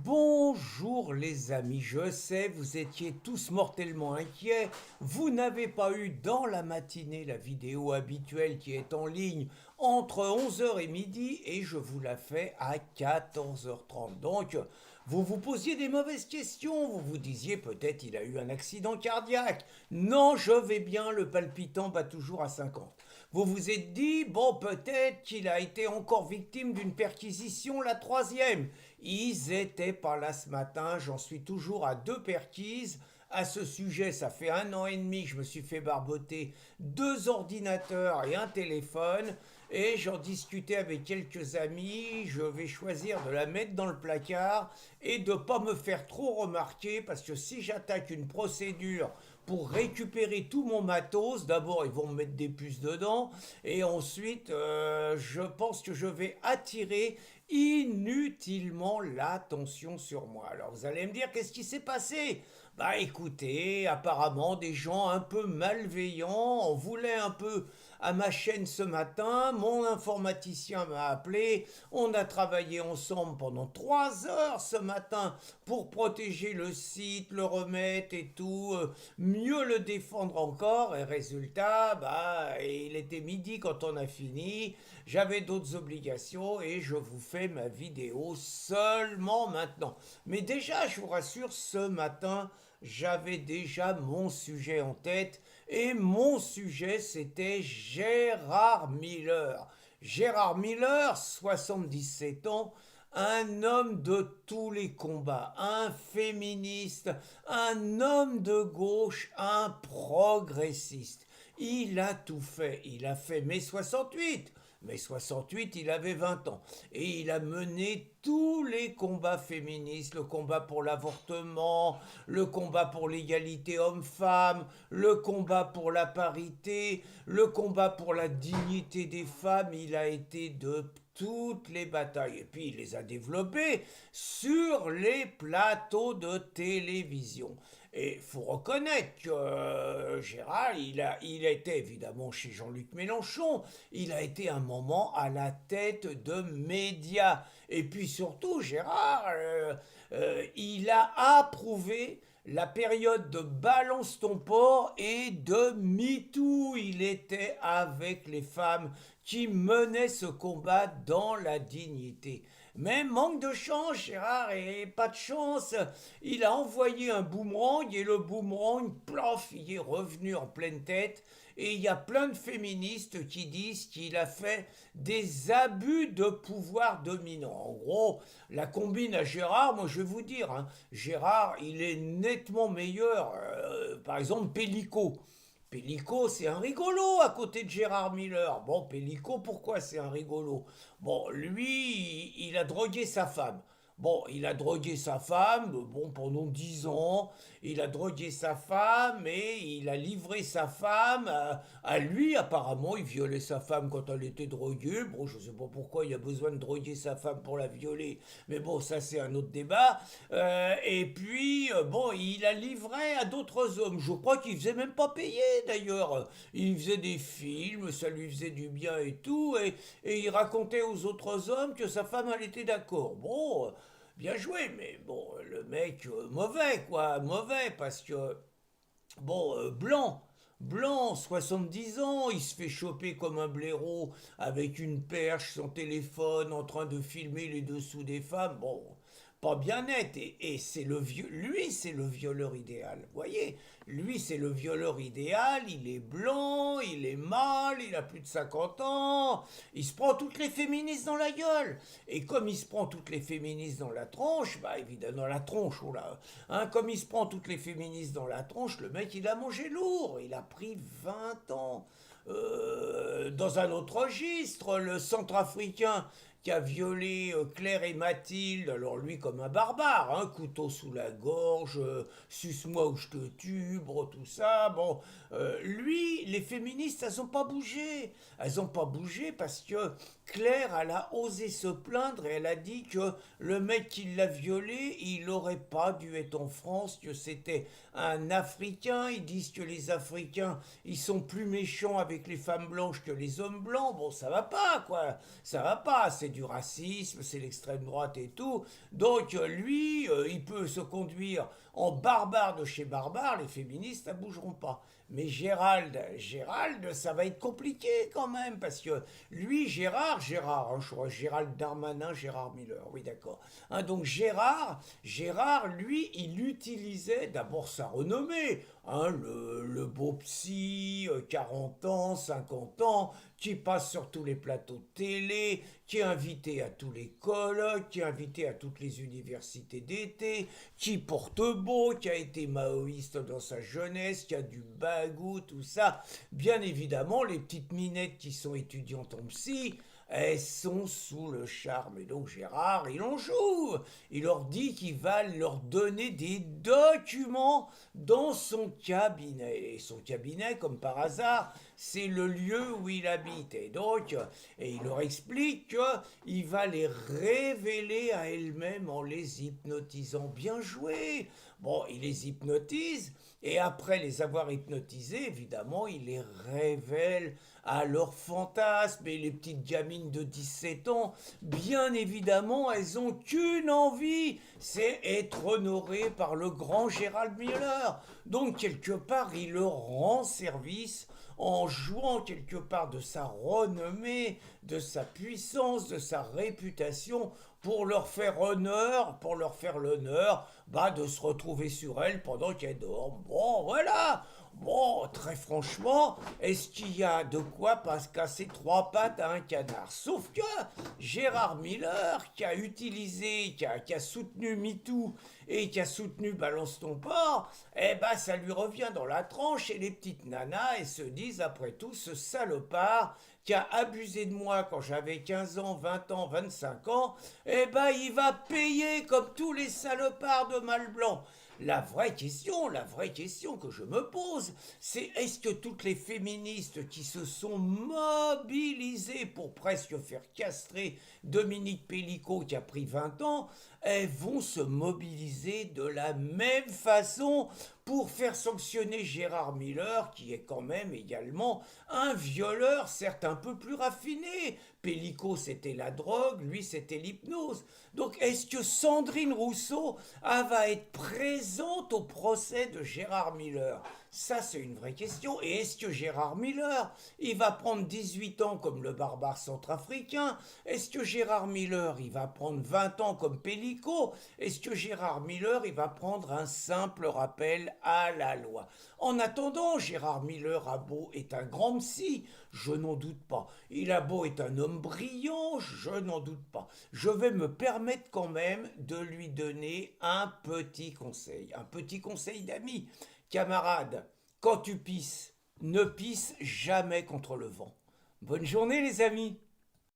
Bonjour les amis, je sais, vous étiez tous mortellement inquiets, vous n'avez pas eu dans la matinée la vidéo habituelle qui est en ligne entre 11 heures et midi et je vous la fais à 14h30. Donc vous vous posiez des mauvaises questions, vous vous disiez peut-être il a eu un accident cardiaque. Non, je vais bien, le palpitant bat toujours à 50. Vous vous êtes dit, bon, peut-être qu'il a été encore victime d'une perquisition, la troisième. Ils étaient pas là ce matin, j'en suis toujours à deux perquises. À ce sujet, ça fait 1 an et demi que je me suis fait barboter deux ordinateurs et un téléphone. Et j'en discutais avec quelques amis. Je vais choisir de la mettre dans le placard et de pas me faire trop remarquer parce que si j'attaque une procédure pour récupérer tout mon matos, d'abord ils vont me mettre des puces dedans et ensuite je pense que je vais attirer inutilement l'attention sur moi. Alors vous allez me dire qu'est-ce qui s'est passé? Bah écoutez, apparemment des gens un peu malveillants en voulaient un peu à ma chaîne ce matin. Mon informaticien m'a appelé. On a travaillé ensemble pendant 3 heures ce matin pour protéger le site, le remettre et tout, mieux le défendre encore. Et résultat, bah il était midi quand on a fini. J'avais d'autres obligations et je vous fais ma vidéo seulement maintenant. Mais déjà, je vous rassure, ce matin, j'avais déjà mon sujet en tête et mon sujet c'était Gérard Miller. Gérard Miller, 77 ans, un homme de tous les combats, un féministe, un homme de gauche, un progressiste. Il a tout fait. Il a fait mai 68. Mais 68, il avait 20 ans. Et il a mené tous les combats féministes, le combat pour l'avortement, le combat pour l'égalité homme-femme, le combat pour la parité, le combat pour la dignité des femmes. Il a été de toutes les batailles. Et puis il les a développées sur les plateaux de télévision. Et il faut reconnaître que Gérard, il était évidemment chez Jean-Luc Mélenchon, il a été un moment à la tête de médias. Et puis surtout, Gérard, il a approuvé la période de Balance ton port et de MeToo. Il était avec les femmes qui menaient ce combat dans la dignité. Mais manque de chance, Gérard, et pas de chance. Il a envoyé un boomerang et le boomerang, plof, il est revenu en pleine tête. Et il y a plein de féministes qui disent qu'il a fait des abus de pouvoir dominant. En gros, la combine à Gérard, moi je vais vous dire, hein, Gérard, il est nettement meilleur. Par exemple, Pellico. Pellico, c'est un rigolo à côté de Gérard Miller. Bon, Pellico, pourquoi c'est un rigolo? Bon, lui, il a drogué sa femme. Bon, il a drogué sa femme, bon, pendant 10 ans. Il a drogué sa femme et il a livré sa femme à lui. Apparemment, il violait sa femme quand elle était droguée. Bon, je ne sais pas pourquoi il a besoin de droguer sa femme pour la violer. Mais bon, ça, c'est un autre débat. Et puis, bon, il a livré à d'autres hommes. Je crois qu'il faisait même pas payer, d'ailleurs. Il faisait des films, ça lui faisait du bien et tout. Et il racontait aux autres hommes que sa femme, elle était d'accord. Bon, bien joué, mais bon, le mec, mauvais, quoi, mauvais, parce que, bon, blanc, 70 ans, il se fait choper comme un blaireau avec une perche, son téléphone, en train de filmer les dessous des femmes, bon, pas bien net, et c'est lui, c'est le violeur idéal, vous voyez, lui, c'est le violeur idéal, il est blanc, il est mâle, il a plus de 50 ans, il se prend toutes les féministes dans la gueule, et comme il se prend toutes les féministes dans la tronche, bah évidemment dans la tronche, oh là, hein, comme il se prend toutes les féministes dans la tronche, le mec il a mangé lourd, il a pris 20 ans. Dans un autre registre, le centrafricain qui a violé Claire et Mathilde, alors lui comme un barbare, hein, couteau sous la gorge, suce-moi ou je te tue, bro, tout ça, bon, lui, les féministes, elles n'ont pas bougé, elles n'ont pas bougé parce que Claire, elle a osé se plaindre et elle a dit que le mec qui l'a violée, il n'aurait pas dû être en France, que c'était un Africain. Ils disent que les Africains, ils sont plus méchants avec les femmes blanches que les hommes blancs. Bon, ça va pas, quoi. Ça va pas. C'est du racisme, c'est l'extrême droite et tout. Donc, lui, il peut se conduire en barbare de chez barbare. Les féministes, ça bougeront pas. Mais Gérald, ça va être compliqué quand même, parce que lui, Gérard, hein, je crois, Gérald Darmanin, Gérard Miller, oui d'accord. Hein, donc Gérard, lui, il utilisait d'abord sa renommée, hein, le beau psy, 40 ans, 50 ans, qui passe sur tous les plateaux de télé, qui est invité à tous les colloques, qui est invité à toutes les universités d'été, qui porte beau, qui a été maoïste dans sa jeunesse, qui a du bagou, tout ça. Bien évidemment, les petites minettes qui sont étudiantes en psy, elles sont sous le charme. Et donc Gérard, il en joue. Il leur dit qu'il va leur donner des documents dans son cabinet. Et son cabinet, comme par hasard, c'est le lieu où il habite. Et il leur explique qu'il va les révéler à elle-même en les hypnotisant. Bien joué. Bon, il les hypnotise. Et après les avoir hypnotisés, évidemment, il les révèle à leurs fantasmes. Et les petites gamines de 17 ans, bien évidemment, elles ont qu'une envie, c'est être honorées par le grand Gérald Miller. Donc, quelque part, il leur rend service en jouant quelque part de sa renommée, de sa puissance, de sa réputation, pour leur faire honneur, pour leur faire l'honneur de se retrouver sur elle pendant qu'elle dort. Bon, voilà. Bon, très franchement, est-ce qu'il y a de quoi pas se casser trois pattes à un canard? Sauf que Gérard Miller, qui a utilisé, qui a soutenu MeToo et qui a soutenu Balance ton porc, eh ben ça lui revient dans la tranche et les petites nanas, elles se disent après tout, ce salopard qui a abusé de moi quand j'avais 15 ans, 20 ans, 25 ans, eh ben il va payer comme tous les salopards de mal blanc. La vraie question que je me pose, c'est est-ce que toutes les féministes qui se sont mobilisées pour presque faire castrer Dominique Pellicot qui a pris 20 ans, elles vont se mobiliser de la même façon pour faire sanctionner Gérard Miller, qui est quand même également un violeur, certes un peu plus raffiné. Pellicot, c'était la drogue, lui, c'était l'hypnose. Donc, est-ce que Sandrine Rousseau va être présente au procès de Gérard Miller? Ça, c'est une vraie question. Et est-ce que Gérard Miller, il va prendre 18 ans comme le barbare centrafricain? Est-ce que Gérard Miller, il va prendre 20 ans comme Pellicot? Est-ce que Gérard Miller, il va prendre un simple rappel à la loi? En attendant, Gérard Miller a beau est un grand psy, je n'en doute pas. Il a beau être un homme brillant, je n'en doute pas. Je vais me permettre quand même de lui donner un petit conseil d'ami. Camarade, quand tu pisses, ne pisse jamais contre le vent. Bonne journée les amis.